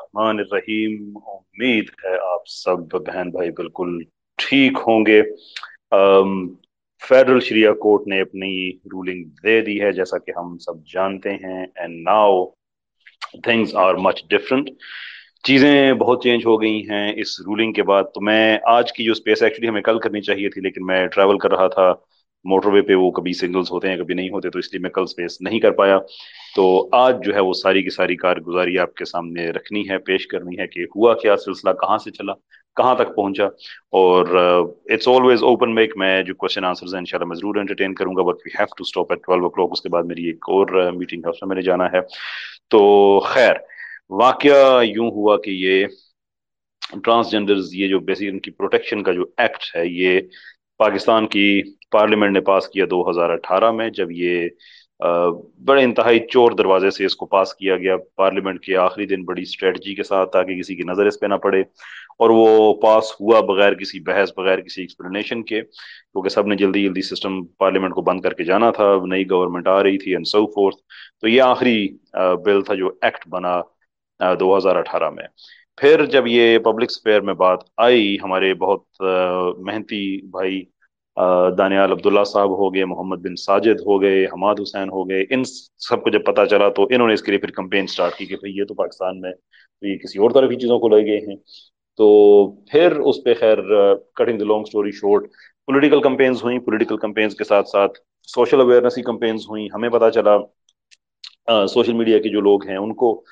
बिस्मिल्लाहिर्रहमानिर्रहीम। उम्मीद है आप सब बहन भाई बिल्कुल ठीक होंगे। फेडरल शरिया कोर्ट ने अपनी रूलिंग दे दी है जैसा कि हम सब जानते हैं, and now things are much different. चीज़ें बहुत चेंज हो गई हैं इस रूलिंग के बाद। तो मैं आज की जो स्पेस एक्चुअली हमें कल करनी चाहिए थी, लेकिन मैं ट्रैवल कर रहा था मोटरवे पे, वो कभी सिग्नल्स होते हैं कभी नहीं होते, तो इसलिए मैं कल स्पेस नहीं कर पाया। तो आज जो है वो सारी की सारी कारगुजारी आपके सामने रखनी है, पेश करनी है कि हुआ क्या, सिलसिला कहाँ से चला, कहाँ तक पहुंचा। और इट्स ऑलवेज ओपन माइक, मैं जो क्वेश्चन आंसर्स हैं इंशाल्लाह मैं जरूर एंटरटेन करूंगा, but we have to stop at 12 o'clock। उसके बाद मेरी एक और मीटिंग है, उसमें मैंने जाना है। तो खैर, वाकया यूं हुआ कि ये ट्रांसजेंडर्स, ये जो बेसिक इनकी प्रोटेक्शन का जो एक्ट है, ये पाकिस्तान की पार्लियामेंट ने पास किया 2018 में। जब ये बड़े इंतहाई चोर दरवाजे से इसको पास किया गया पार्लियामेंट के आखिरी दिन, बड़ी स्ट्रेटजी के साथ, ताकि किसी की नजर इस पे ना पड़े। और वो पास हुआ बगैर किसी बहस, बगैर किसी एक्सप्लेनेशन के, क्योंकि सबने जल्दी जल्दी सिस्टम पार्लियामेंट को बंद करके जाना था, नई गवर्नमेंट आ रही थी एंड सो फोर्थ। तो ये आखिरी बिल था जो एक्ट बना 2018 में। फिर जब ये पब्लिक स्फेयर में बात आई, हमारे बहुत मेहनती भाई दानियाल अब्दुल्ला साहब हो गए, मोहम्मद बिन साजिद हो गए, हमाद हुसैन हो गए, इन सबको जब पता चला तो इन्होंने इसके लिए फिर कंपेन स्टार्ट की कि भाई ये तो पाकिस्तान में, तो ये किसी और तरह की चीज़ों को लगे हैं। तो फिर उस पे खैर, cutting the long story short, political companies हुई, पॉलिटिकल कंपेन्स के साथ साथ सोशल अवेयरनेस की कंपेन्स हुई। हमें पता चला सोशल मीडिया के जो लोग हैं उनको।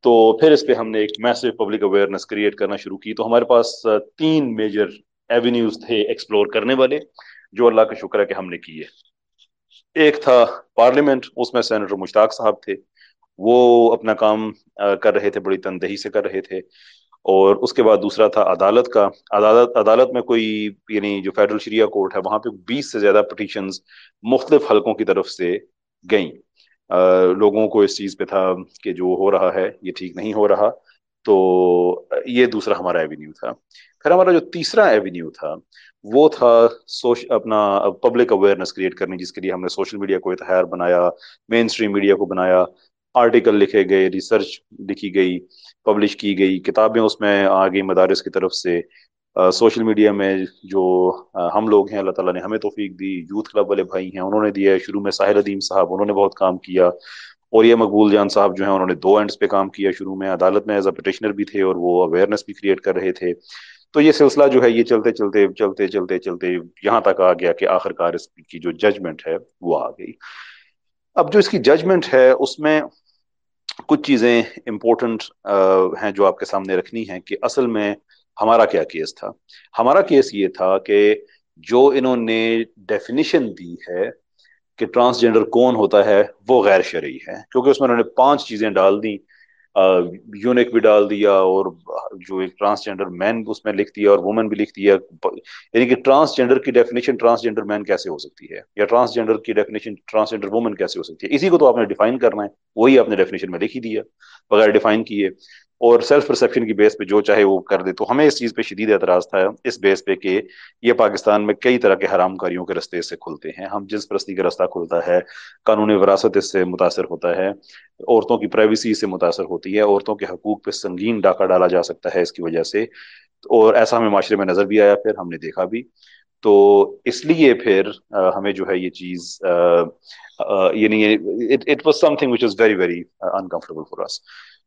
तो फिर इस पे हमने एक मैसिव पब्लिक अवेयरनेस क्रिएट करना शुरू की। तो हमारे पास तीन मेजर एवेन्यूज थे एक्सप्लोर करने वाले, जो अल्लाह का शुक्र है कि हमने किए। एक था पार्लियामेंट, उसमें सेनेटर मुश्ताक साहब थे, वो अपना काम कर रहे थे, बड़ी तनदही से कर रहे थे। और उसके बाद दूसरा था अदालत का। अदालत अदालत में कोई, यानी जो फेडरल शरिया कोर्ट है, वहां पे 20 से ज्यादा पटिशंस मुख्तलिफ हलकों की तरफ से गई। लोगों को इस चीज पे था कि जो हो रहा है ये ठीक नहीं हो रहा। तो ये दूसरा हमारा एवेन्यू था। फिर हमारा जो तीसरा एवेन्यू था, वो था अपना पब्लिक अवेयरनेस क्रिएट करनी, जिसके लिए हमने सोशल मीडिया को इत्हार बनाया, मेन स्ट्रीम मीडिया को बनाया, आर्टिकल लिखे गए, रिसर्च लिखी गई, पब्लिश की गई, किताबें उसमें आ गई मदारिस की तरफ से। सोशल मीडिया में जो हम लोग हैं, अल्लाह ताला ने हमें तौफीक दी, यूथ क्लब वाले भाई हैं, उन्होंने दिया है। शुरू में साहिल अदीम साहब, उन्होंने बहुत काम किया। और ये मकबूल जान साहब जो हैं, उन्होंने दो एंड्स पे काम किया। शुरू में अदालत में एज अ पिटिशनर भी थे और वो अवेयरनेस भी क्रिएट कर रहे थे। तो ये सिलसिला जो है, ये चलते चलते चलते चलते चलते यहाँ तक आ गया कि आखिरकार इसकी जो जजमेंट है वो आ गई। अब जो इसकी जजमेंट है उसमें कुछ चीजें इंपॉर्टेंट हैं जो आपके सामने रखनी है, कि असल में हमारा क्या केस था। हमारा केस ये था कि जो इन्होंने डेफिनेशन दी है कि ट्रांसजेंडर कौन होता है, वो गैर शरई है, क्योंकि उसमें उन्होंने पांच चीजें डाल दी। यूनिक भी डाल दिया, और जो एक ट्रांसजेंडर मैन उसमें लिख दिया, और वुमन भी लिख दिया। यानी कि ट्रांसजेंडर की डेफिनेशन ट्रांसजेंडर मैन कैसे हो सकती है, या ट्रांसजेंडर की डेफिनेशन ट्रांसजेंडर वुमन कैसे हो सकती है, इसी को तो आपने डिफाइन करना है। वही आपने डेफिनेशन में लिख ही दिया बगैर डिफाइन किए, और सेल्फ परसेप्शन की बेस पे जो चाहे वो कर दे। तो हमें इस चीज पे शदीद एतराज था, इस बेस पे कि ये पाकिस्तान में कई तरह के हराम कारियों के रास्ते इससे खुलते हैं। हम जिस परस्ती का रास्ता खुलता है, कानूनी विरासत इससे मुतासर होता है, औरतों की प्राइवेसी इससे मुतासर होती है, औरतों के हकूक पे संगीन डाका डाला जा सकता है इसकी वजह से। और ऐसा हमें माशरे में नजर भी आया, फिर हमने देखा भी। तो इसलिए फिर हमें जो है ये चीज, यानी it it was something which is very very uncomfortable for us.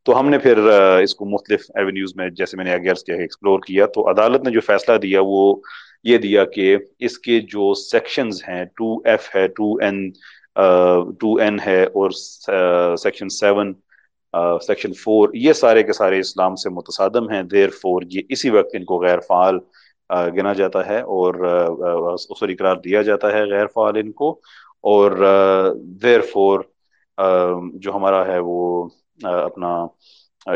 तो हमने फिर इसको मुख्तलिफ एवेन्यूज में, जैसे मैंने आगे अर्ज किया, एक्सप्लोर किया। तो अदालत ने जो फैसला दिया वो ये दिया कि इसके जो सेक्शंस हैं, 2F है, 2N है, और सेक्शन 7, सेक्शन 4, ये सारे के सारे इस्लाम से मुतसादम हैं। देयर फोर ये इसी वक्त इनको गैर फाल गिना जाता है, और सॉरी करार दिया जाता है गैर फाल इनको। और देयर फोर जो हमारा है वो अपना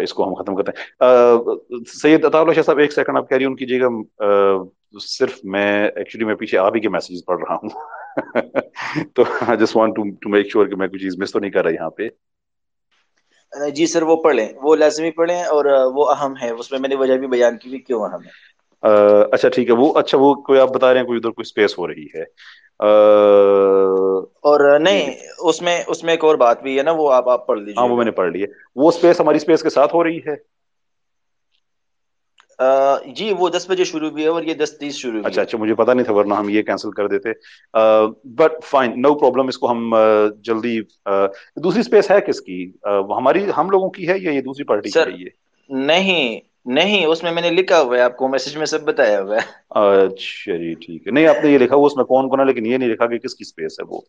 इसको हम खत्म करते हैं। सैयद अताउल्लाह शाह साहब, एक सेकंड आप कैरी ऑन कीजिएगा। सिर्फ मैं एक्चुअली मैं पीछे आप ही के मैसेजेस पढ़ रहा हूँ। तो I just want to make sure कि मैं कोई चीज मिस तो नहीं कर रहा यहाँ पे। जी सर, वो पढ़ें, वो लाजमी पढ़ें, और वो अहम है, उसमें मैंने वजह भी बयान की भी क्यों अहम है। अच्छा ठीक है, वो अच्छा वो कोई आप बता रहे हैं कोई उधर कोई स्पेस हो रही है। और ये नहीं, देखिए, उसमें उसमें एक और बात भी है ना, वो आप पढ़ हाँ वो मैंने लीजिएगा। पढ़ ली है। वो स्पेस हमारी स्पेस के साथ हो रही है। جی وہ 10 بجے شروع بھی ہے اور یہ 10:30 شروع بھی اچھا ہے. اچھا، مجھے پتا نہیں تھا ورنہ ہم یہ کینسل کر دیتے. But fine, no problem. اس کو ہم جلدی دوسری اسپیس ہے کس کی؟ ہماری، ہم لوگوں کی ہے یا یہ دوسری پارٹی کی سر ہے یہ؟ نہیں نہیں، اس میں نے لکھا ہوا ہے، آپ کو میسج میں سب بتایا ہوا ہے. اچھا جی ٹھیک ہے. نہیں آپ نے یہ لکھا ہوا اس میں کون کون ہے، لیکن یہ نہیں لکھا کہ کس کی اسپیس ہے وہ.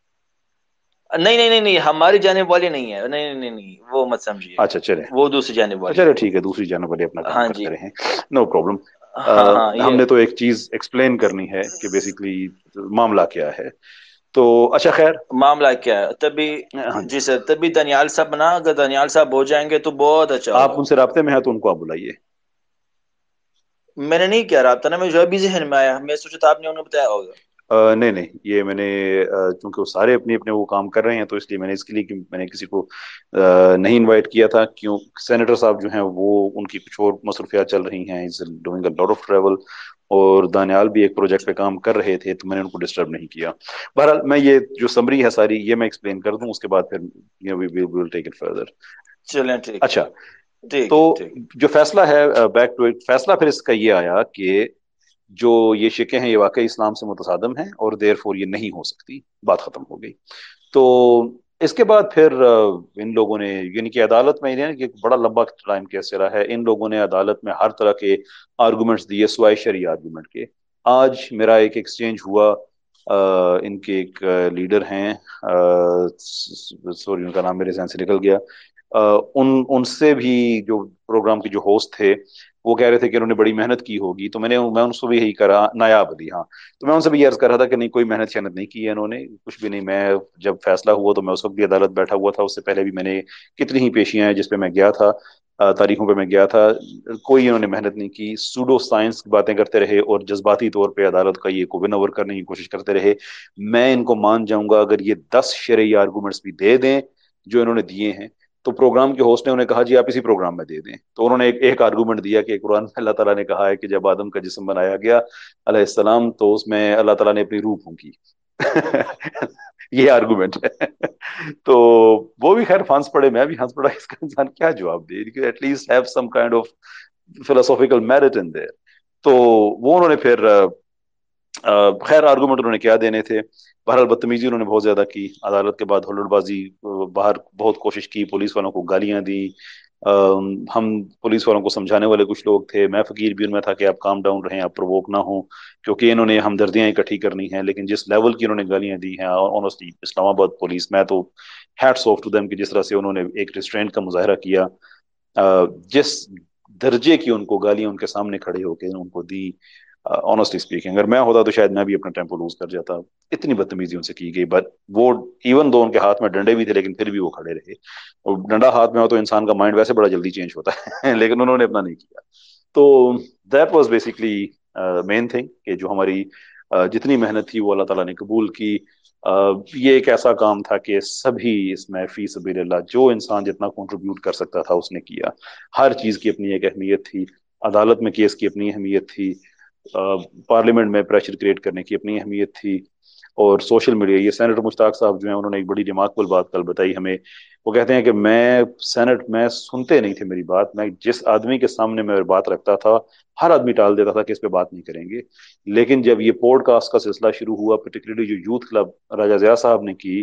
نہیں نہیں نہیں نہیں، ہماری جانب والی نہیں ہے، نہیں نہیں نہیں نہیں، وہ مت سمجھیے گا. اچھا چلے. وہ دوسری جانب والی چلے ہے. ٹھیک ہے، دوسری جانب والے اپنا کام ہاں جی. کرتے رہیں. No problem. ہاں ہاں ہم یہ نے تو ایک چیز ایکسپلین کرنی ہے کہ بیسیکلی معاملہ کیا ہے. تو اچھا خیر. معاملہ کیا ہے تبھی. ہاں جی جی، سر، تبھی دانیال صاحب نا، اگر دانیال صاحب ہو جائیں گے تو بہت اچھا آپ ہوگا. ان سے رابطے میں ہیں تو ان کو آپ بلائیے. میں نے نہیں کیا رابطہ نا، میں جو ابھی ذہن میں آیا، میں سوچا تھا آپ نے انہیں بتایا ہوگا. نہیں نہیں، یہ میں نے چونکہ وہ سارے اپنے اپنے وہ کام کر رہے ہیں تو اس لیے میں نے اس کے لیے کہ میں نے کسی کو نہیں انوائٹ کیا تھا. کیوں؟ سینیٹر صاحب جو ہیں وہ ان کی کچھ اور مصروفیات چل رہی ہیں. Is doing a lot of travel. اور دانیال بھی ایک پروجیکٹ پہ کام کر رہے تھے تو میں نے ان کو ڈسٹرب نہیں کیا. بہرحال میں یہ جو سمری ہے ساری یہ میں ایکسپلین کر دوں، اس کے بعد پھر وی ول ٹیک اٹ فردر. چلیں ٹھیک ہے. اچھا. تو ٹھیک ہے ٹھیک ہے. جو فیصلہ ہے، بیک ٹو اٹ، فیصلہ پھر اس کا یہ آیا کہ جو یہ شکیں ہیں یہ واقعی اسلام سے متصادم ہیں اور دیر فور یہ نہیں ہو سکتی. بات ختم ہو گئی. تو اس کے بعد پھر ان لوگوں نے، یعنی کہ عدالت میں انہیں کہ بڑا لمبا ٹائم کیسے رہا ہے، ان لوگوں نے عدالت میں ہر طرح کے آرگومنٹس دیے سوائے شرعی آرگومنٹ کے. آج میرا ایک ایکسچینج ہوا. ان کے ایک لیڈر ہیں، سوری ان کا نام میرے ذہن سے نکل گیا. ان سے بھی جو پروگرام کے جو ہوسٹ تھے وہ کہہ رہے تھے کہ انہوں نے بڑی محنت کی ہوگی. تو میں ان سے بھی یہی کرا، نایاب علی. ہاں. تو میں ان سے بھی یہ عرض کر رہا تھا کہ نہیں، کوئی محنت شحنت نہیں کی ہے انہوں نے، کچھ بھی نہیں. میں جب فیصلہ ہوا تو میں اس وقت بھی عدالت بیٹھا ہوا تھا. اس سے پہلے بھی میں نے کتنی ہی پیشیاں ہیں جس پہ میں گیا تھا، تاریخوں پہ میں گیا تھا. کوئی انہوں نے محنت نہیں کی. سوڈو سائنس کی باتیں کرتے رہے اور جذباتی طور پہ عدالت کا یہ کو ون اوور کرنے کی کوشش کرتے رہے. میں ان کو مان جاؤں گا اگر یہ 10 شرعی آرگومنٹس بھی دے دیں جو انہوں نے دیے ہیں. تو پروگرام کے ہوسٹ نے انہیں کہا جی آپ اسی پروگرام میں دے دیں. تو انہوں نے ایک آرگومنٹ دیا کہ قرآن میں اللہ تعالیٰ نے کہا ہے کہ جب آدم کا جسم بنایا گیا علیہ السلام تو اس میں اللہ تعالیٰ نے اپنی روح پھونکی. یہ آرگومنٹ ہے. تو وہ بھی خیر ہنس پڑے، میں بھی ہنس پڑا. اس کا انسان کیا جواب دے؟ At least have some kind of philosophical merit in there. تو وہ انہوں نے پھر خیر آرگومنٹ انہوں نے کیا دینے تھے. بہرحال بدتمیزی انہوں نے بہت زیادہ کی. عدالت کے بعد ہلڑ بازی، باہر بہت کوشش کی، پولیس والوں کو گالیاں دی. ہم پولیس والوں کو سمجھانے والے کچھ لوگ تھے. میں فقیر بھی ان میں تھا کہ آپ کام ڈاؤن رہیں، آپ پرووک نہ ہوں، کیونکہ انہوں نے ہمدردیاں اکٹھی کرنی ہیں. لیکن جس لیول کی انہوں نے گالیاں دی ہیں آنےسٹلی، اسلام آباد پولیس، میں تو ہیٹس آف ٹو دیم کہ جس طرح سے انہوں نے ایک ریسٹرینٹ کا مظاہرہ کیا. جس درجے کی ان کو گالیاں ان کے سامنے کھڑے ہو کے ان کو دی. آنےسٹلی اسپیکنگ اگر میں ہوتا تو شاید میں بھی اپنا ٹیمپو لوز کر جاتا. اتنی بدتمیزی ان سے کی گئی. بٹ وہ ایون دو ان کے ہاتھ میں ڈنڈے بھی تھے لیکن پھر بھی وہ کھڑے رہے. اور ڈنڈا ہاتھ میں ہو تو انسان کا مائنڈ ویسے بڑا جلدی چینج ہوتا ہے. لیکن انہوں نے اپنا نہیں کیا. تو that was basically main thing کہ جو ہماری جتنی محنت تھی وہ اللہ تعالیٰ نے قبول کی. یہ ایک ایسا کام تھا کہ سبھی اس میں فی سبیل اللہ جو انسان جتنا کنٹریبیوٹ کر سکتا تھا اس نے کیا. ہر چیز کی اپنی ایک اہمیت تھی. عدالت میں کیس کی اپنی اہمیت تھی. پارلیمنٹ میں پریشر کریٹ کرنے کی اپنی اہمیت تھی. اور سوشل میڈیا، یہ سینیٹر مشتاق صاحب جو ہیں انہوں نے ایک بڑی ریمارکبل بات کل بتائی ہمیں. وہ کہتے ہیں کہ میں سینٹ میں سنتے نہیں تھے میری بات. میں جس آدمی کے سامنے میں بات رکھتا تھا ہر آدمی ٹال دیتا تھا کہ اس پہ بات نہیں کریں گے. لیکن جب یہ پوڈ کاسٹ کا سلسلہ شروع ہوا، پرٹیکولرلی جو یوتھ کلب راجہ ضیاء صاحب نے کی،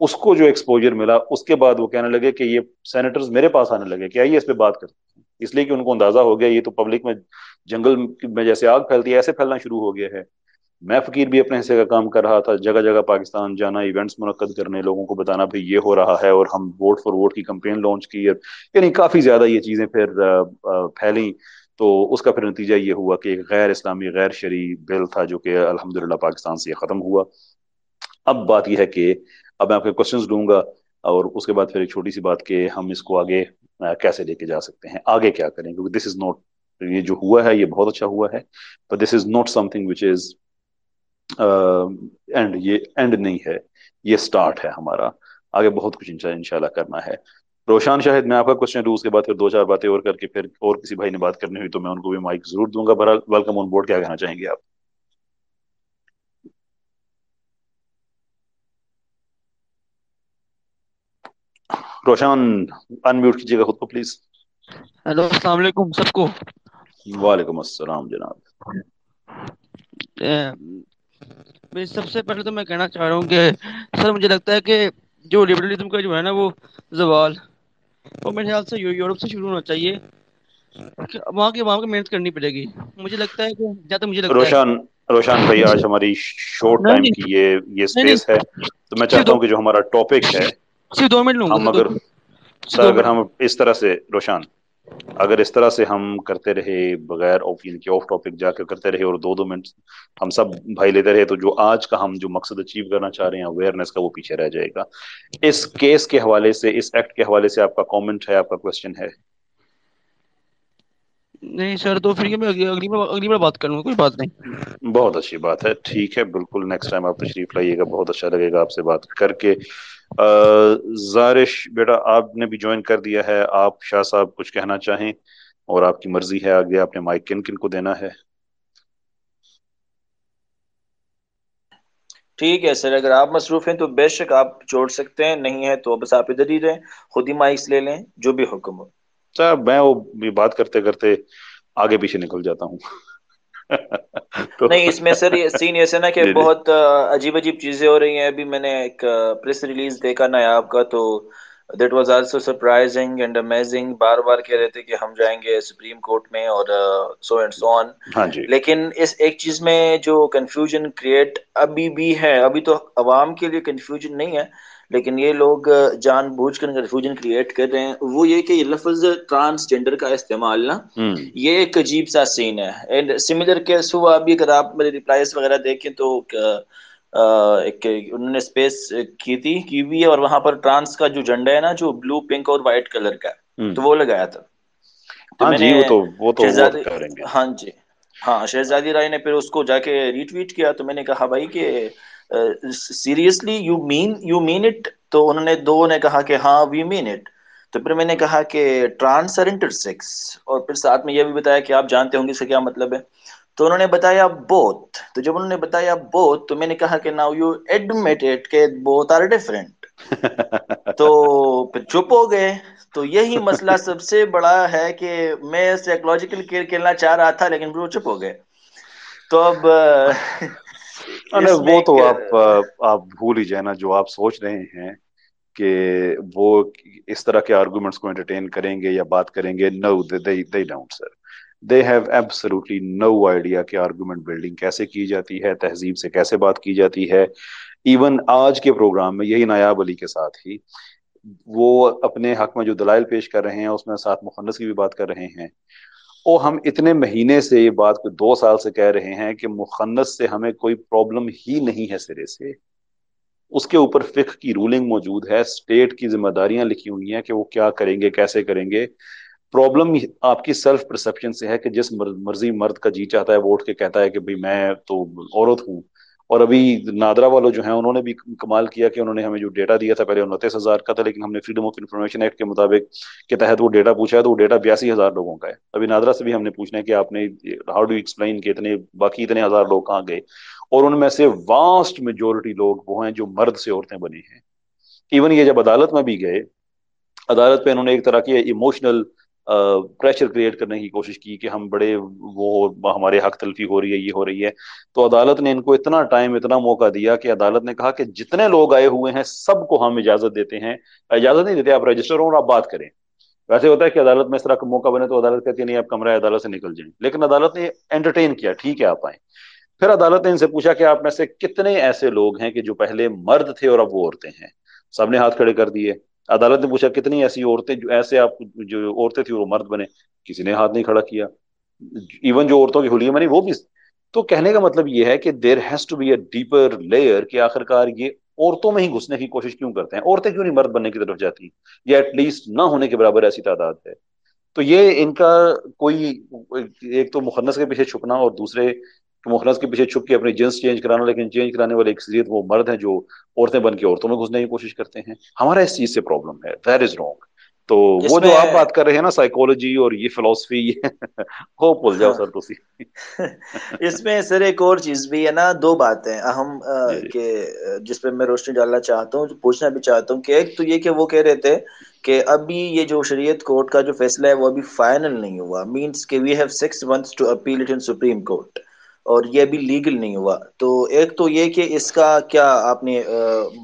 اس کو جو ایکسپوجر ملا اس کے بعد وہ کہنے لگے کہ یہ سینیٹرز میرے پاس آنے لگے کہ آئیے اس پہ بات کرتے ہیں. اس لیے کہ ان کو اندازہ ہو گیا یہ تو پبلک میں جنگل میں جیسے آگ پھیلتی ہے ایسے پھیلنا شروع ہو گیا ہے. میں فقیر بھی اپنے حصے کا کام کر رہا تھا، جگہ جگہ پاکستان جانا، ایونٹس منعقد کرنے، لوگوں کو بتانا بھائی یہ ہو رہا ہے. اور ہم ووٹ فار ووٹ کی کمپین لانچ کی. یعنی کافی زیادہ یہ چیزیں پھر پھیلیں. تو اس کا پھر نتیجہ یہ ہوا کہ ایک غیر اسلامی غیر شرعی بل تھا جو کہ الحمدللہ پاکستان سے یہ ختم ہوا. اب بات یہ ہے کہ اب میں آپ کے کوشچنز لوں گا اور اس کے بعد پھر ایک چھوٹی سی بات کہ ہم اس کو آگے کیسے لے کے جا سکتے ہیں، آگے کیا کریں. کیونکہ دس از ناٹ، یہ جو ہوا ہے یہ بہت اچھا ہوا ہے، but this is not some thing which is and. یہ اینڈ نہیں ہے، یہ سٹارٹ ہے ہمارا. آگے بہت کچھ انشاءاللہ کرنا ہے. روشان شاہد میں آپ کا کوشچن لوں، اس کے بعد پھر دو چار باتیں اور کر کے پھر اور کسی بھائی نے بات کرنی ہوئی تو میں ان کو بھی مائک ضرور دوں گا. بہرحال ویلکم آن بورڈ. کیا کہنا چاہیں گے آپ؟ روشان ان میوٹ کیجیے گا خود کو پلیز. ہیلو، السلام علیکم سب کو. वालेकुम अस्सलाम जनाब। मैं सबसे पहले तो मैं कहना चाह रहा हूँ कि सर मुझे लगता है कि जो लिबरलिज्म का जो है ना वो जवाल, वो मेरे ख्याल से यूरोप से शुरू होना चाहिए। कि वहाँ की मेहनत करनी पड़ेगी। मुझे लगता है कि जहाँ तक मुझे लगता है। रोशान, रोशान भाई, आज हमारी शॉर्ट नहीं टाइम नहीं की ये नहीं नहीं, स्पेस है, तो मैं सिर्फ चाहता दो, हूँ कि जो हमारा टॉपिक है, सिर्फ 2 मिनट लूंगा हम सर, अगर, सिर्फ सर दो अगर मिनट हम इस तरह से, रोशान, अगर इस तरह से हम करते रहे बगैर ओपिनियन के ऑफ टॉपिक जाकर करते रहे और 2-2 मिनट हम सब भाई लेते रहे, तो जो आज का हम जो मकसद अचीव करना चाह रहे हैं अवेयरनेस का, वो पीछे रह जाएगा। इस केस के हवाले से, इस एक्ट के हवाले से आपका कमेंट है, आपका क्वेश्चन है? नहीं सर, तो फिर ये मैं अगली बार बात करूंगा, कोई बात नहीं। बहुत अच्छी बात है, ठीक है, बिल्कुल नेक्स्ट टाइम आप तशरीफ लाइएगा, बहुत अच्छा लगेगा आपसे बात करके। जारिश बेटा, आपने भी ज्वाइन कर दिया है, आप शाह साहब कुछ कहना चाहें? और आपकी मर्जी है आगे आपने माइक किन किन को देना है। ठीक है सर, अगर आप मसरूफ हैं तो बेशक आप जोड़ सकते हैं, नहीं है तो बस आप इधर ही रहें, खुद ही माइक्स ले लें, जो भी हुक्म हो। साहब मैं वो भी बात करते करते आगे पीछे निकल जाता हूँ। तो नहीं, इसमें सर ये सीन ऐसे ना कि जी जी। बहुत अजीब अजीब चीजें हो रही हैं। अभी मैंने एक प्रेस रिलीज देखा नायाब का, तो that was also surprising and amazing. बार बार कह रहे थे कि हम जाएंगे सुप्रीम कोर्ट में और सो एंड सो ऑन। हाँ जी। लेकिन इस एक चीज में जो कंफ्यूजन क्रिएट अभी भी है, अभी तो अवाम के लिए कंफ्यूजन नहीं है, लेकिन ये लोग जानबूझकर कंफ्यूजन क्रिएट कर रहे हैं, वो ये कि ये लफ्ज ट्रांसजेंडर का इस्तेमाल ना, हम्म। ये एक अजीब सा सीन है। एंड सिमिलर केस हुआ अभी, अगर आप मेरे रिप्लाईज वगैरह देखें तो एक उन्होंने स्पेस की हुई है, और वहां पर ट्रांस का जो झंडा है ना, जो ब्लू पिंक और व्हाइट कलर का, तो हम्म। वो लगाया था। तो हाँ मैंने जी, वो तो शहजादी, करेंगे। हाँ जी, हाँ, शहजादी राय ने फिर उसको जाके रीट्वीट किया। तो मैंने कहा भाई कि सीरियसली यू मीन इट? तो उन्होंने दो ने कहा कि हाँ वी मीन इट। तो फिर मैंने कहा कि ट्रांस और इंटरसेक्स, और फिर साथ में यह भी बताया कि आप जानते होंगे इसका क्या मतलब है। तो उन्होंने बताया बोथ। तो जब उन्होंने बताया बोथ, तो मैंने कहा कि नाउ यू एडमिटेड के बोथ आर डिफरेंट। तो फिर चुप हो गए। तो यही मसला सबसे बड़ा है कि मैं साइकोलॉजिकल खेल खेलना चाह रहा था, लेकिन फिर वो चुप हो गए। तो अब अरे इसमें वो एक तो आप भूल ही जाए ना, जो आप सोच रहे हैं कि वो इस तरह के आर्गुमेंट्स को एंटरटेन करेंगे या बात करेंगे। No, they don't sir. They have absolutely no idea कि आर्गुमेंट बिल्डिंग कैसे की जाती है, तहजीब से कैसे बात की जाती है। इवन आज के प्रोग्राम में यही नायाब अली के साथ ही वो अपने हक में जो दलाइल पेश कर रहे हैं, उसमें साथ मुखन्नस की भी बात कर रहे हैं। और हम इतने महीने से ये बात को 2 साल से कह रहे हैं कि मुखन्नस से हमें कोई प्रॉब्लम ही नहीं है सिरे से। उसके ऊपर फिक्ह की रूलिंग मौजूद है, स्टेट की जिम्मेदारियां लिखी हुई हैं कि वो क्या करेंगे, कैसे करेंगे। प्रॉब्लम आपकी सेल्फ परसेप्शन से है कि जिस मर्जी मर्द का जी चाहता है वो उठ के कहता है कि भाई मैं तो औरत हूँ। और अभी नादरा वालों जो हैं उन्होंने भी कमाल किया कि उन्होंने हमें जो डेटा दिया था पहले 29,000 का था, लेकिन हमने फ्रीडम ऑफ इंफॉर्मेशन एक्ट के मुताबिक के तहत वो डेटा पूछा है, तो वो डेटा 82,000 लोगों का है। अभी नादरा से भी हमने पूछना है कि आपने हाउ डू एक्सप्लेन कि इतने बाकी इतने हजार लोग कहाँ गए। और उनमें से वास्ट मेजोरिटी लोग वो हैं जो मर्द से औरतें बने हैं। इवन ये जब अदालत में भी गए, अदालत पे इन्होंने एक तरह की इमोशनल प्रेशर क्रिएट करने की कोशिश की कि हम बड़े वो हमारे हक तलफी हो रही है, ये हो रही है। तो अदालत ने इनको इतना टाइम, इतना मौका दिया कि अदालत ने कहा कि जितने लोग आए हुए हैं सबको हम इजाजत देते हैं। इजाजत नहीं देते, आप रजिस्टर हो और आप बात करें। वैसे होता है कि अदालत में इस तरह का मौका बने तो अदालत कहती है नहीं, आप कमरा अदालत से निकल जाएं, लेकिन अदालत ने एंटरटेन किया, ठीक है आप आए। फिर अदालत ने इनसे पूछा कि आप में से कितने ऐसे लोग हैं कि जो पहले मर्द थे और अब वो औरतें हैं। सबने हाथ खड़े कर दिए। अदालत ने पूछा कितनी ऐसी औरतें जो ऐसे आप जो औरतें थी वो मर्द बने। किसी ने हाथ नहीं खड़ा किया। इवन जो औरतों की हुलिया बनी वो भी। तो कहने का मतलब ये है कि there has to be a deeper layer कि आखिरकार ये औरतों में ही घुसने की कोशिश क्यों करते हैं, औरतें क्यों नहीं मर्द बनने की तरफ जाती, या एटलीस्ट ना होने के बराबर ऐसी तादाद है। तो ये इनका कोई, एक तो मुखन्नस के पीछे छुपना और दूसरे मुखन्नस के पीछे छुप के अपनी जिन्स चेंज कराना, लेकिन चेंज कराने वाले अक्सरियत वो मर्द हैं जो औरतें बन के औरतों में घुसने की कोशिश करते हैं। हमारा इस चीज से प्रॉब्लम है, दैट इज रॉन्ग। तो वो जो आप इसमें बात कर रहे हैं ना, साइकोलॉजी और ये फिलोसफी, वो भूल जाओ हाँ, सर तुसी। इसमें सर एक और चीज भी है ना, दो बातें अहम जी जी। के जिस पे मैं रोशनी डालना चाहता हूँ, जो पूछना भी चाहता हूँ कि एक तो ये कि वो कह रहे थे کہ ابھی یہ جو شریعت کورٹ کا جو فیصلہ ہے وہ ابھی فائنل نہیں ہوا، مینس کہ we have 6 months to appeal it in supreme court, اور یہ ابھی لیگل نہیں ہوا. تو ایک تو یہ کہ اس کا کیا آپ نے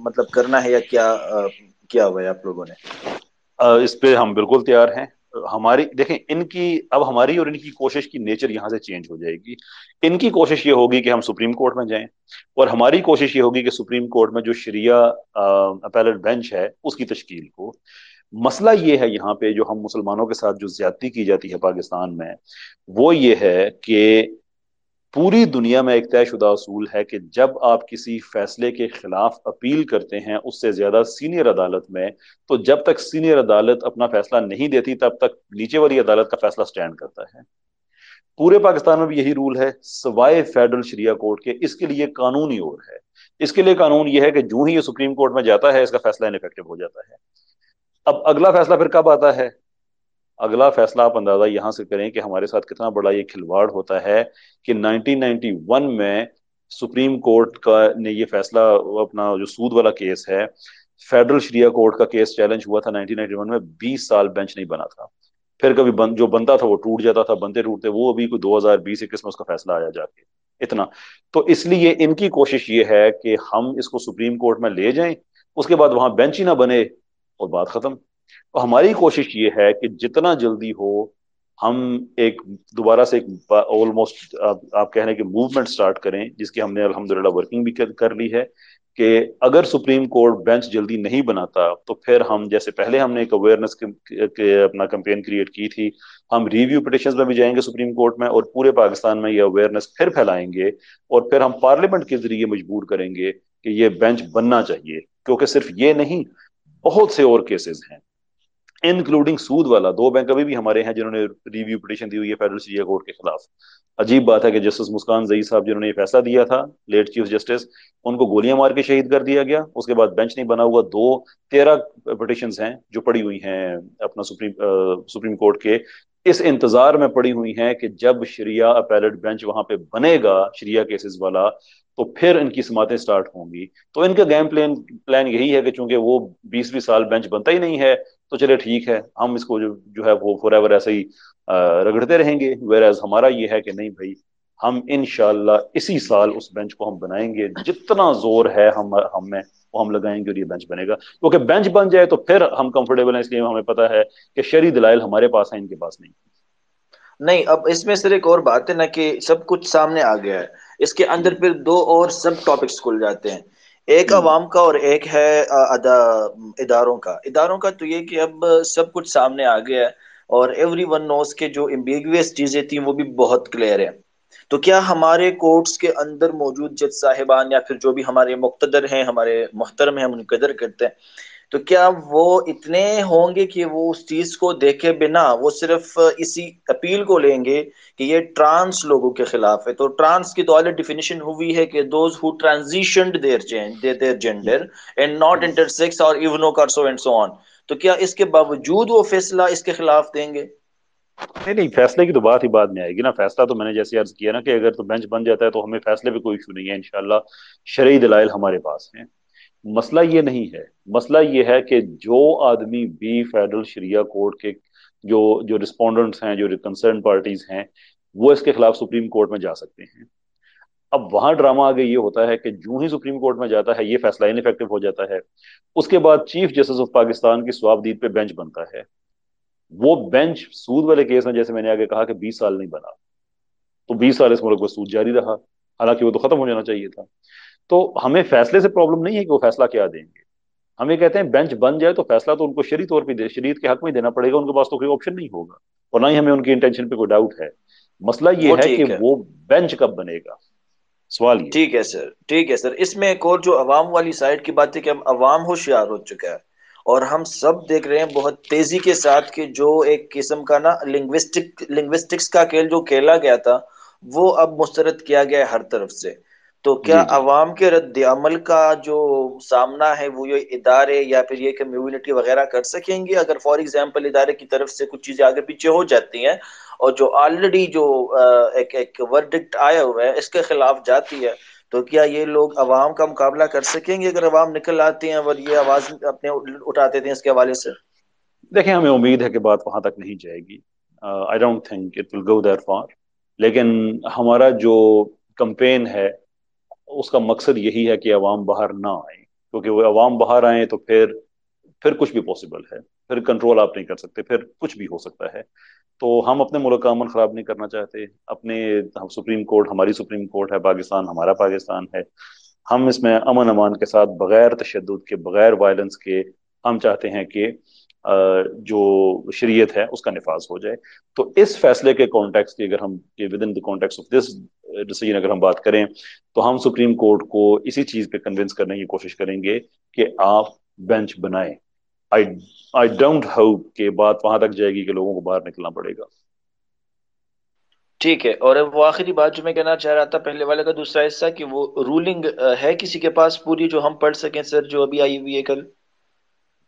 مطلب کرنا ہے، یا کیا ہوا ہے آپ لوگوں نے؟ اس پہ ہم بالکل تیار ہیں. ہماری دیکھیں، ان کی اب ہماری اور ان کی کوشش کی نیچر یہاں سے چینج ہو جائے گی. ان کی کوشش یہ ہوگی کہ ہم سپریم کورٹ میں جائیں، اور ہماری کوشش یہ ہوگی کہ سپریم کورٹ میں جو شریعہ اپیلٹ بینچ ہے اس کی تشکیل ہو. مسئلہ یہ ہے یہاں پہ جو ہم مسلمانوں کے ساتھ جو زیادتی کی جاتی ہے پاکستان میں، وہ یہ ہے کہ پوری دنیا میں ایک طے شدہ اصول ہے کہ جب آپ کسی فیصلے کے خلاف اپیل کرتے ہیں اس سے زیادہ سینئر عدالت میں، تو جب تک سینئر عدالت اپنا فیصلہ نہیں دیتی تب تک نیچے والی عدالت کا فیصلہ سٹینڈ کرتا ہے. پورے پاکستان میں بھی یہی رول ہے سوائے فیڈرل شریعہ کورٹ کے. اس کے لیے قانون ہی اور ہے. اس کے لیے قانون یہ ہے کہ جو ہی یہ سپریم کورٹ میں جاتا ہے اس کا فیصلہ انفیکٹو ہو جاتا ہے. اب اگلا فیصلہ پھر کب آتا ہے؟ اگلا فیصلہ آپ اندازہ یہاں سے کریں کہ ہمارے ساتھ کتنا بڑا یہ کھلواڑ ہوتا ہے کہ 1991 میں سپریم کورٹ کا نے یہ فیصلہ، اپنا جو سود والا کیس ہے، فیڈرل شریعہ کورٹ کا کیس چیلنج ہوا تھا 1991 میں. 20 سال بینچ نہیں بنا تھا. پھر کبھی جو بنتا تھا وہ ٹوٹ جاتا تھا، بنتے ٹوٹتے. وہ ابھی کوئی 2020-21 میں اس کا فیصلہ آیا جا کے اتنا. تو اس لیے ان کی کوشش یہ ہے کہ ہم اس کو سپریم کورٹ میں لے جائیں، اس کے بعد وہاں بینچ ہی نہ بنے اور بات ختم. تو ہماری کوشش یہ ہے کہ جتنا جلدی ہو ہم ایک دوبارہ سے ایک آلموسٹ آپ کہہ رہے ہیں کہ موومنٹ سٹارٹ کریں، جس کی ہم نے الحمدللہ ورکنگ بھی کر لی ہے. کہ اگر سپریم کورٹ بینچ جلدی نہیں بناتا تو پھر ہم جیسے پہلے ہم نے ایک اویئرنیس اپنا کمپین کریٹ کی تھی، ہم ریویو پٹیشنز میں بھی جائیں گے سپریم کورٹ میں، اور پورے پاکستان میں یہ اویئرنیس پھر پھیلائیں گے. اور پھر ہم پارلیمنٹ کے ذریعے مجبور کریں گے کہ یہ بینچ بننا چاہیے. کیونکہ صرف یہ نہیں، بہت سے اور کیسز ہیں انکلوڈنگ سود والا. 2 بینک ابھی بھی ہمارے ہیں جنہوں نے ریویو پٹیشن دی ہوئی ہے فیڈرل شریعہ کورٹ کے خلاف. عجیب بات ہے کہ جسٹس مسکان زئی صاحب جنہوں نے یہ فیصلہ دیا تھا، لیٹ چیف جسٹس، ان کو گولیاں مار کے شہید کر دیا گیا. اس کے بعد بینچ نہیں بنا ہوا. 13 پٹیشنز ہیں جو پڑی ہوئی ہیں اپنا سپریم کورٹ کے، اس انتظار میں پڑی ہوئی ہیں کہ جب شریعہ اپیلٹ بینچ وہاں پہ بنے گا شریعہ کیسز والا، تو پھر ان کی سماعتیں سٹارٹ ہوں گی. تو ان کا گیم پلان یہی ہے کہ چونکہ وہ 20 سال بینچ بنتا ہی نہیں ہے، تو چلے ٹھیک ہے، ہم اس کو جو ہے وہ فور ایور ایسے ہی رگڑتے رہیں گے. ویئر ہمارا یہ ہے کہ نہیں بھائی، ہم انشاءاللہ اسی سال اس بینچ کو ہم بنائیں گے. جتنا زور ہے ہم میں وہ ہم لگائیں گے اور یہ بینچ بنے گا. کیونکہ بینچ بن جائے تو پھر ہم کمفرٹیبل ہیں، اس لیے ہمیں پتا ہے کہ شرعی دلائل ہمارے پاس ہیں، ان کے پاس نہیں. نہیں، اب اس میں صرف ایک اور بات ہے نا کہ سب کچھ سامنے آ گیا ہے، اس کے اندر پھر 2 اور سب ٹاپکس کھل جاتے ہیں، ایک ہوں عوام کا اور ایک ہے اداروں کا. تو یہ کہ اب سب کچھ سامنے آ گیا ہے، اور ایوری ون نوز کے جو ایمبیگویس چیزیں تھیں وہ بھی بہت کلیئر ہے. تو کیا ہمارے کورٹس کے اندر موجود جج صاحبان، یا پھر جو بھی ہمارے مقتدر ہیں، ہمارے محترم ہیں، ہم ان کی قدر کرتے ہیں، تو کیا وہ اتنے ہوں گے کہ وہ اس چیز کو دیکھے بنا وہ صرف اسی اپیل کو لیں گے کہ یہ ٹرانس لوگوں کے خلاف ہے؟ تو ٹرانس کی تو آلریڈی ڈیفینیشن ہوئی ہے کہ دوز ہو ٹرانزیشنڈ دیئر ہوں جینڈر اینڈ ناٹ ہوں. انٹرسیکس اور ایونو کر سو اینڈ سو آن. تو کیا اس کے باوجود وہ فیصلہ اس کے خلاف دیں گے؟ نہیں نہیں، فیصلے کی تو بات ہی بعد میں آئے گی نا. فیصلہ تو میں نے جیسے عرض کیا نا کہ اگر تو بینچ بن جاتا ہے تو ہمیں فیصلے پہ کوئی ایشو نہیں ہے انشاءاللہ. شرعی دلائل ہمارے پاس ہیں. مسئلہ یہ نہیں ہے. مسئلہ یہ ہے کہ جو آدمی بھی فیڈرل شریعہ کورٹ کے جو جو رسپونڈنٹس ہیں، جو کنسرن پارٹیز ہیں، وہ اس کے خلاف سپریم کورٹ میں جا سکتے ہیں. اب وہاں ڈرامہ آگے یہ ہوتا ہے کہ جو ہی سپریم کورٹ میں جاتا ہے یہ فیصلہ انفیکٹو ہو جاتا ہے. اس کے بعد چیف جسٹس آف پاکستان کی صوابدید پہ بینچ بنتا ہے. وہ بینچ سود والے کیس میں جیسے میں نے آگے کہا کہ 20 سال نہیں بنا، تو 20 سال اس ملک میں سود جاری رہا، حالانکہ وہ تو ختم ہو جانا چاہیے تھا. تو ہمیں فیصلے سے پرابلم نہیں ہے کہ وہ فیصلہ کیا دیں گے. ہم یہ کہتے ہیں بینچ بن جائے تو فیصلہ تو ان کو شرعی طور پہ شریعت کے حق میں دینا پڑے گا. ان کے پاس تو کوئی آپشن نہیں ہوگا، اور نہ ہی ہمیں ان کی انٹینشن پہ کوئی ڈاؤٹ ہے. مسئلہ وہ یہ ہے کہ ٹھیک ہے. وہ بینچ کب بنے گا، سوال یہ ہے. ٹھیک ہے سر، ٹھیک ہے سر. اس میں ایک اور جو عوام والی سائڈ کی بات ہے کہ اب عوام ہوشیار ہو چکا ہے، اور ہم سب دیکھ رہے ہیں بہت تیزی کے ساتھ کہ جو ایک قسم کا نا لنگوسٹکس کا کھیل جو کھیلا گیا تھا وہ اب مسترد کیا گیا ہے ہر طرف سے. تو کیا جی جی. عوام کے رد عمل کا جو سامنا ہے وہ یہ ادارے یا پھر یہ کمیونٹی وغیرہ کر سکیں گے؟ اگر فار ایگزامپل ادارے کی طرف سے کچھ چیزیں آگے پیچھے ہو جاتی ہیں، اور جو آلریڈی جو ایک ورڈکٹ آیا ہوا ہے اس کے خلاف جاتی ہے، تو کیا یہ لوگ عوام کا مقابلہ کر سکیں گے اگر عوام نکل آتے ہیں اور یہ آواز اپنے اٹھاتے تھے اس کے حوالے سے؟ देखें, हमें उम्मीद है कि बात वहां तक नहीं जाएगी. I don't think it will go that far. लेकिन हमारा जो कंपेन है उसका मकसद यही है कि अवाम बाहर ना आए, क्योंकि वो अवाम बाहर आए तो फिर कुछ भी पॉसिबल है. फिर कंट्रोल आप नहीं कर सकते, फिर कुछ भी हो सकता है. तो हम अपने मुल्क का अमन खराब नहीं करना चाहते. अपने हम सुप्रीम कोर्ट, हमारी सुप्रीम कोर्ट है, पाकिस्तान हमारा पाकिस्तान है. हम इसमें अमन अमान के साथ, बगैर तशद्दुद के, बगैर वायलेंस के, हम चाहते हैं कि जो शरीयत है उसका निफाज हो जाए. तो इस फैसले के कॉन्टेक्स्ट की, अगर हम with in the context of this decision अगर हम बात करें, तो हम सुप्रीम कोर्ट को इसी चीज पे कन्विंस करने की कोशिश करेंगे कि आप बेंच बनाएं. आई आई डोंट होप कि बात वहां तक जाएगी कि लोगों को बाहर निकलना पड़ेगा. ठीक है। और अब वो आखिरी बात जो मैं कहना चाह रहा था, पहले वाले का दूसरा हिस्सा, कि वो रूलिंग है किसी के पास पूरी जो हम पढ़ सकें सर, जो अभी आई हुई है कल?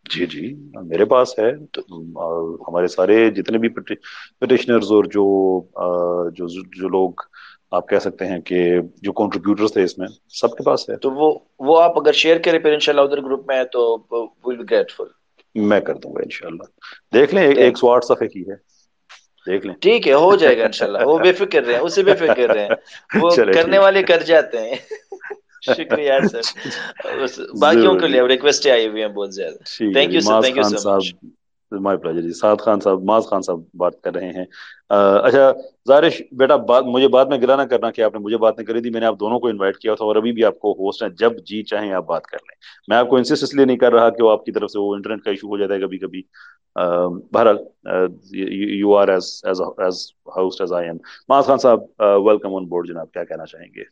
जी जी, मेरे पास है. तो और हमारे सारे जितने भी पिटिशनर्स और जो लोग आप कह सकते हैं कि जो कंट्रीब्यूटर्स थे इसमें, सबके पास है. तो वो आप अगर शेयर करें फिर इंशाल्लाह उधर ग्रुप में है तो विल बी ग्रेटफुल। मैं कर दूंगा इंशाल्लाह. देख लें, एक थैंक सौ यू। आठ सफे की है. देख लें. ठीक है, हो जाएगा इंशाल्लाह, वो बेफिक्र रहे हैं, उससे बेफिक्र रहे हैं, वो चले करने ठीक वाले है. कर जाते हैं। शुक्रिया सर। बाकियों के जरूर लिए जी. अब रिक्वेस्ट आई हुई है बहुत ज्यादा। ठीक है थैंक जी. यू सर, माज thank you Khan so much. साहब, माय प्लेजर जी. साद खान साहब, माज खान साहब बात कर रहे हैं. अच्छा, जारिश बेटा, बात मुझे बाद में गिला ना करना कि आपने मुझे बात नहीं करी थी. मैंने आप दोनों को इनवाइट किया था और अभी भी आपको होस्ट हैं, जब जी चाहें आप बात कर लें. मैं आपको इंसिस्ट इसलिए नहीं कर रहा कि वो आपकी तरफ से वो इंटरनेट का इशू हो जाता है कभी कभी. बहरहाल, you are as as as host as I am. Maaz Khan साहब, वेलकम ऑन बोर्ड. जनाब, क्या कहना चाहेंगे?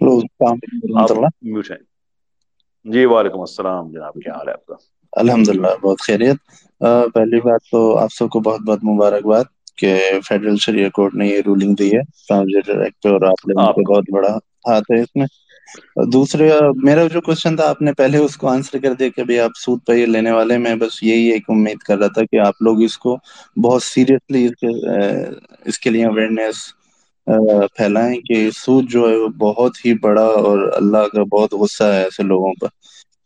हेलो, अस्सलाम वालेकुम आप रहमतुल्लाह। म्यूट हैं. जी, वालेकुम अस्सलाम जनाब, क्या हाल है आपका? अल्हम्दुलिल्लाह, बहुत खैरियत। पहली बात तो आप सबको बहुत बहुत मुबारकबाद कि फेडरल शरिया कोर्ट ने ये रूलिंग दी है ट्रांसजेंडर एक्ट पे, और आप लोगों का आपको बहुत बड़ा हाथ है इसमें। और दूसरे, मेरा जो क्वेश्चन था आपने पहले उसको आंसर कर दिया कि भाई आप सूद पर ये लेने वाले। मैं बस यही एक उम्मीद कर रहा था कि आप लोग इसको बहुत सीरियसली इसके लिए अवेयरनेस फैलाएं कि सूद जो है वो बहुत ही बड़ा, और अल्लाह का बहुत गुस्सा है ऐसे लोगों पर,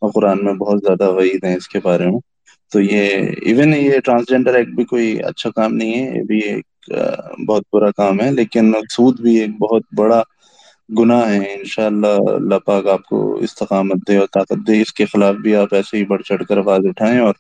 और कुरान में बहुत ज्यादा वईद है इसके बारे में। तो ये, इवन ये ट्रांसजेंडर एक्ट भी कोई अच्छा काम नहीं है, ये भी एक बहुत बुरा काम है, लेकिन सूद भी एक बहुत बड़ा गुनाह है। इंशाअल्लाह अल्लाह पाक आपको इस्तकामत दे और ताकत दे, इसके खिलाफ भी आप ऐसे ही बढ़ चढ़ कर आवाज उठाएं। और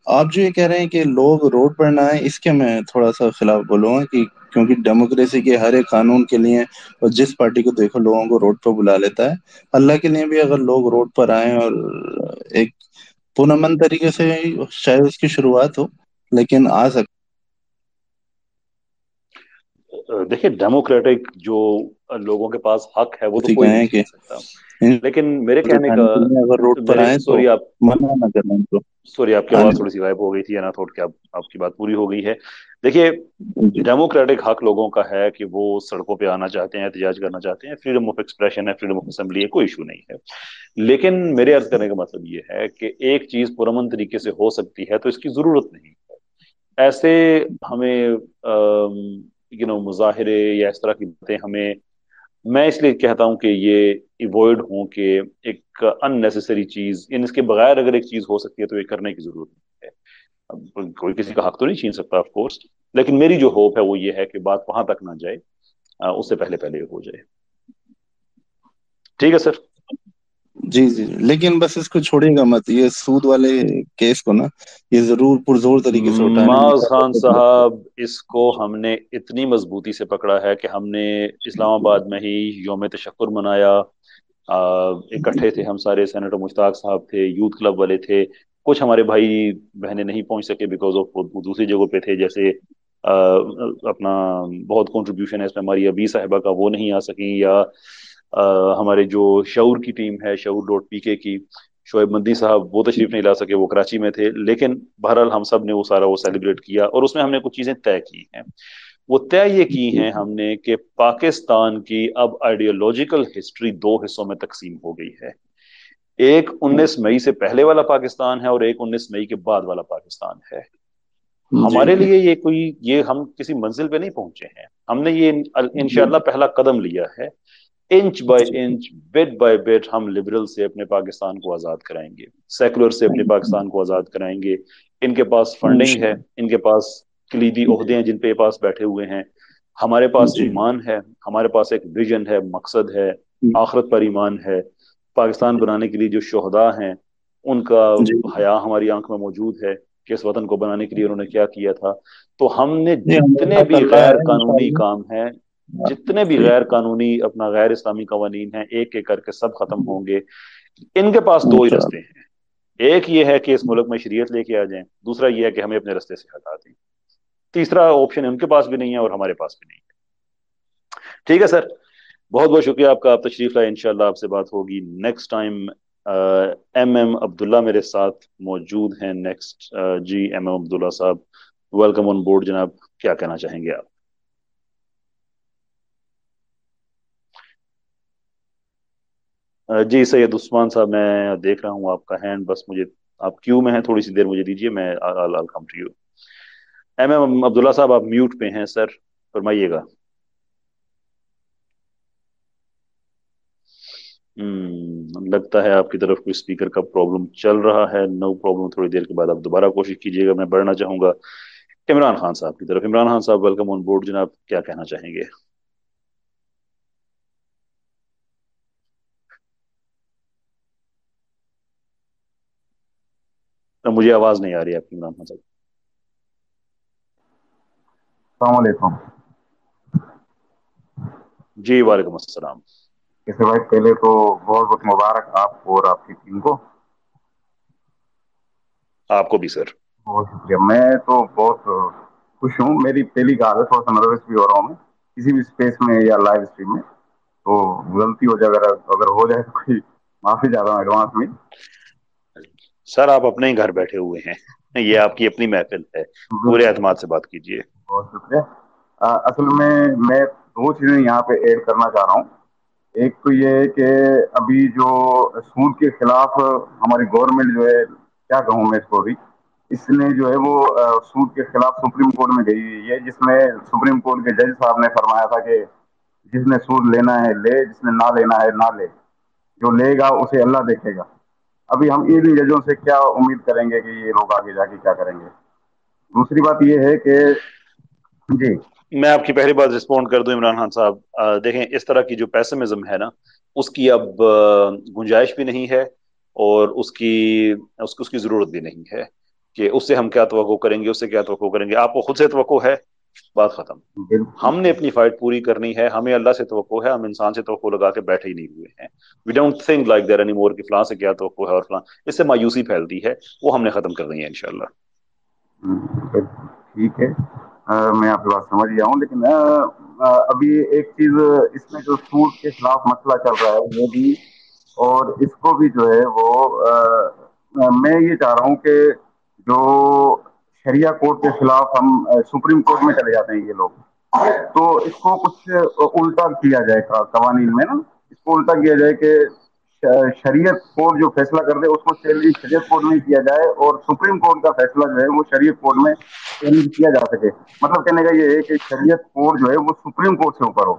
आप जो ये कह रहे हैं कि लोग रोड पर ना आए, इसके मैं थोड़ा सा खिलाफ बोलूंगा कि क्योंकि डेमोक्रेसी के हर एक कानून के लिए, और जिस पार्टी को देखो लोगों को रोड पर बुला लेता है, अल्लाह के लिए भी अगर लोग रोड पर आए और एक पुरअमन तरीके से, शायद उसकी शुरुआत हो, लेकिन आ देखिए, डेमोक्रेटिक जो लोगों के पास हक है वो तो सकती कोई नहीं है कि छीन सकता. इन लेकिन मेरे कहने का, दिखाने के लिए अगर रोड पर मेरे आए तो सॉरी आप मना ना करना उनको सॉरी आपकी आने आवाज थोड़ी सी गायब हो गई थी, ना थोड़ी, आप आपकी बात पूरी हो गई है. देखिए, दो जी। डेमोक्रेटिक हक लोगों का है कि वो सड़कों पे आना चाहते हैं, एहतजाज करना चाहते हैं. फ्रीडम ऑफ एक्सप्रेशन है, फ्रीडम ऑफ असेंबली है, कोई इशू नहीं है. लेकिन मेरे अर्ज करने का मतलब ये है कि एक चीज पुरअमन तरीके से हो सकती है तो इसकी जरूरत नहीं. ऐसे हमें मुजाहिरे या इस तरह की बातें हमें, मैं इसलिए कहता हूं कि ये इवॉइड हों कि एक अननेसेसरी चीज, इन इसके बगैर अगर एक चीज हो सकती है तो ये करने की जरूरत नहीं है. अब कोई किसी का हक तो नहीं छीन सकता ऑफ कोर्स. लेकिन मेरी जो होप है वो ये है कि बात वहां तक ना जाए, उससे पहले पहले हो जाए. ठीक है सर. जी जी जी। लेकिन बस इसको छोड़िएगा मत, ये सूद वाले केस को ना, ये जरूर पुरजोर तरीके से उठाने में माज खान इंशाअल्लाह मदद साहब, इसको हमने इतनी मजबूती से पकड़ा है कि हमने इस्लामाबाद में ही योम तशक्कुर मनाया. इकट्ठे थे हम सारे. सेनेटर मुश्ताक साहब थे, यूथ क्लब वाले थे. कुछ हमारे भाई बहनें नहीं पहुंच सके बिकॉज ऑफ वो दूसरी जगहों पे थे. जैसे अपना बहुत कंट्रीब्यूशन है इसमें हमारी अबी साहिबा का, वो नहीं आ सकी. या हमारे जो शऊर की टीम है, शऊर डॉट पीके की, शोएब मद्दी साहब, वो तशरीफ नहीं ला सके, वो कराची में थे. लेकिन बहरहाल हम सब ने वो सारा वो सेलिब्रेट किया और उसमें हमने कुछ चीजें तय की हैं. वो तय ये की हैं हमने कि पाकिस्तान की अब आइडियोलॉजिकल हिस्ट्री दो हिस्सों में तकसीम हो गई है. एक 19 मई से पहले वाला पाकिस्तान है और एक 19 मई के बाद वाला पाकिस्तान है. जी हमारे जी। लिए ये हम किसी मंजिल पे नहीं पहुंचे हैं. हमने ये इंशाल्लाह पहला कदम लिया है. Inch by inch, bit by bit हम लिबरल से अपने पाकिस्तान को आज़ाद कराएंगे, सेकुलर से अपने पाकिस्तान को आज़ाद कराएंगे। इनके पास फंडिंग है, इनके पास कलीदी ओहदे हैं जिन पे पास बैठे हुए हैं। हमारे पास जी ईमान है, हमारे पास एक विजन है, मकसद है, आखिरत पर ईमान है। पाकिस्तान बनाने के लिए जो शोहदा हैं उनका जी हया हमारी आंख में मौजूद है कि इस वतन को बनाने के लिए उन्होंने क्या किया था। तो हमने जी, जितने हमारा भी तल्ला गैर है कानूनी इंशाअल्लाह। काम हैं, जितने भी जी गैर कानूनी अपना गैर इस्लामी कवानीन हैं, एक एक करके सब खत्म होंगे। इनके पास दो ही रास्ते इंशाअल्लाह। हैं, एक ये है कि इस मुल्क में शरीयत लेके आ जाएं, दूसरा ये है कि हमें अपने रास्ते से हटा दें। तीसरा ऑप्शन उनके पास भी नहीं है और हमारे पास भी नहीं है। ठीक है सर, बहुत बहुत शुक्रिया आपका, आप तशरीफ लाए। इंशाल्लाह आपसे बात होगी नेक्स्ट टाइम। एम अब्दुल्ला मेरे साथ मौजूद हैं नेक्स्ट। जी एम अब्दुल्ला साहब, वेलकम ऑन बोर्ड जनाब, क्या कहना चाहेंगे आप? जी सैयद उस्मान साहब, मैं देख रहा हूँ आपका हैंड, बस मुझे आप क्यू में हैं, थोड़ी सी देर मुझे दीजिए, मैं I'll come to you। M Abdullah साहब आप म्यूट पे हैं सर, फरमाइएगा। लगता है आपकी तरफ कोई स्पीकर का प्रॉब्लम चल रहा है। नो प्रॉब्लम, थोड़ी देर के बाद आप दोबारा कोशिश कीजिएगा। मैं बढ़ना चाहूंगा इमरान खान साहब की तरफ। इमरान खान साहब वेलकम ऑन बोर्ड जनाब, क्या कहना चाहेंगे? मुझे आवाज नहीं आ रही आपकी इमरान खान साहब। अस्सलाम वालेकुम। जी वालेकुम अस्सलाम। कैसे भाई, पहले तो बहुत बहुत मुबारक आपको और आपकी टीम को। आपको भी सर। बहुत शुक्रिया। मैं तो बहुत खुश हूँ। मेरी पहली कॉल है, थोड़ा सा नर्वस भी हो रहा हूँ मैं किसी भी स्पेस में या लाइव स्ट्रीम में, तो गलती हो जाए, अगर अगर हो जाए तो कोई माफी चाहता हूँ एडवांस में। सर आप अपने ही घर बैठे हुए हैं, ये आपकी अपनी महफिल है, पूरे बिल्कुल, एतमाद से बात कीजिए। बहुत शुक्रिया। असल में मैं दो चीजें यहाँ पे ऐड करना चाह रहा हूँ। एक तो ये है कि अभी जो सूद के खिलाफ हमारी गवर्नमेंट जो है, क्या कहूँ मैं इसको, अभी इसने जो है वो सूद के खिलाफ सुप्रीम कोर्ट में गई हुई है, जिसमें सुप्रीम कोर्ट के जज साहब ने फरमाया था कि जिसने सूद लेना है ले, जिसने ना लेना है ना ले, जो लेगा उसे अल्लाह देखेगा। अभी हम इन जजों से क्या उम्मीद करेंगे कि ये लोग आगे जाके क्या करेंगे। दूसरी बात ये है कि जी मैं आपकी पहली बात रिस्पॉन्ड कर दूं इमरान खान साहब, देखें इस तरह की जो पैसिमिज्म है ना, उसकी अब गुंजाइश भी नहीं है, और उसकी जरूरत भी नहीं है कि उससे हम क्या तवक्को करेंगे, उससे क्या तवक्को करेंगे। आपको खुद से तवक्को है, बात खत्म। बिल्कुल। हमने अपनी फाइट पूरी करनी है, हमें अल्लाह से तवक्को है, हम इंसान से तवक्को लगा के बैठे ही नहीं हुए हैं। We don't think like there any more कि फलां से क्या तवक्को है और फलां, इससे मायूसी फैलती है, वो हमने खत्म करनी है इंशाल्लाह। ठीक है। मैं आपकी बात समझ गया हूँ, लेकिन अभी एक चीज, इसमें जो सूद के खिलाफ मसला चल रहा है वो भी, और इसको भी जो है वो मैं ये चाह रहा हूँ कि जो शरिया कोर्ट के खिलाफ हम सुप्रीम कोर्ट में चले जाते हैं ये लोग, तो इसको कुछ उल्टा किया जाए कवानीन में ना। इसको उल्टा किया जाए कि शरीयत कोर्ट जो फैसला कर दे उसको चैलेंज शरीयत कोर्ट में किया जाए, और सुप्रीम कोर्ट का फैसला जो है वो शरीयत कोर्ट में चैलेंज किया जा सके। मतलब कहने का ये है कि शरीयत कोर्ट जो है वो सुप्रीम कोर्ट से ऊपर हो।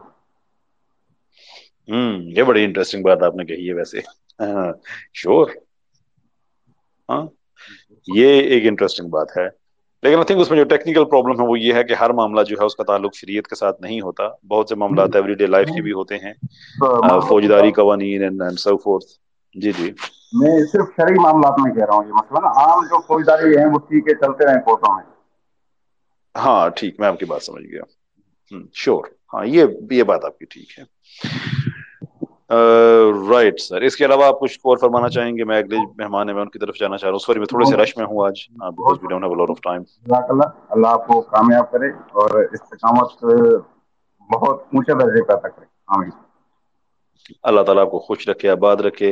ये बड़ी इंटरेस्टिंग बात आपने कही है वैसे। हाँ, श्योर। हाँ, ये एक इंटरेस्टिंग बात है, लेकिन आई थिंक उसमें जो टेक्निकल प्रॉब्लम है वो ये है कि हर मामला जो है उसका ताल्लुक शरीयत के साथ नहीं होता, बहुत से मामला एवरीडे लाइफ के भी होते हैं, तो मामलों की फौजदारी बात, कवानीन एंड सो फोर्थ। जी जी। मैं सिर्फ शरई मामलात में कह रहा हूँ, ये मसला ना आम जो फौजदारी है वो ठीक है, चलते रहे कोर्टों में। हाँ ठीक, मैं आपकी बात समझ गया। श्योर, हाँ ये बात आपकी ठीक है। राइट सर, इसके अलावा आप कुछ और फरमाना चाहेंगे? मैं अगले मेहमान है, मैं उनकी तरफ जाना चाह रहा हूँ। सॉरी, मैं थोड़े से बहुत रश में हूँ आज, बिकॉज बहुत we don't have a lot of time. जज़ाकल्लाह। अल्लाह आपको कामयाब करे और इस्तिकामत बहुत ऊंचे दर्जे पर तक करे। आमीन। अल्लाह ताला आपको खुश रखे, आबाद रखे।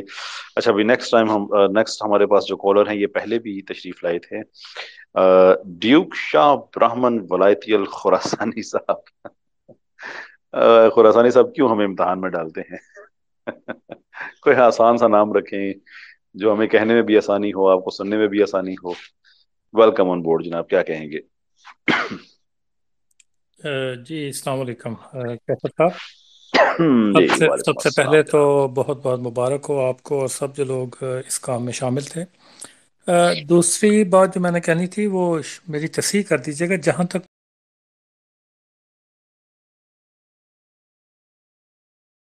अच्छा, अभी नेक्स्ट हमारे पास जो कॉलर हैं ये पहले भी तशरीफ लाए थे, ड्यूक शाह ब्राह्मण वलायती अल खुरासानी साहब। खुरासानी साहब क्यों हमें इम्तहान में डालते हैं? कोई आसान सा नाम रखें जो हमें कहने में भी आसानी हो, आपको सुनने में भी आसानी हो। वेलकम ऑन बोर्ड जनाब, क्या कहेंगे? जी अस्सलाम वालेकुम। कैसे था? जी सबसे वालेकुम सबसे अस्सलाम पहले तो जनाब। बहुत बहुत मुबारक हो आपको और सब जो लोग इस काम में शामिल थे। दूसरी बात जो मैंने कहनी थी वो मेरी तस्हीह कर दीजिएगा, जहाँ तक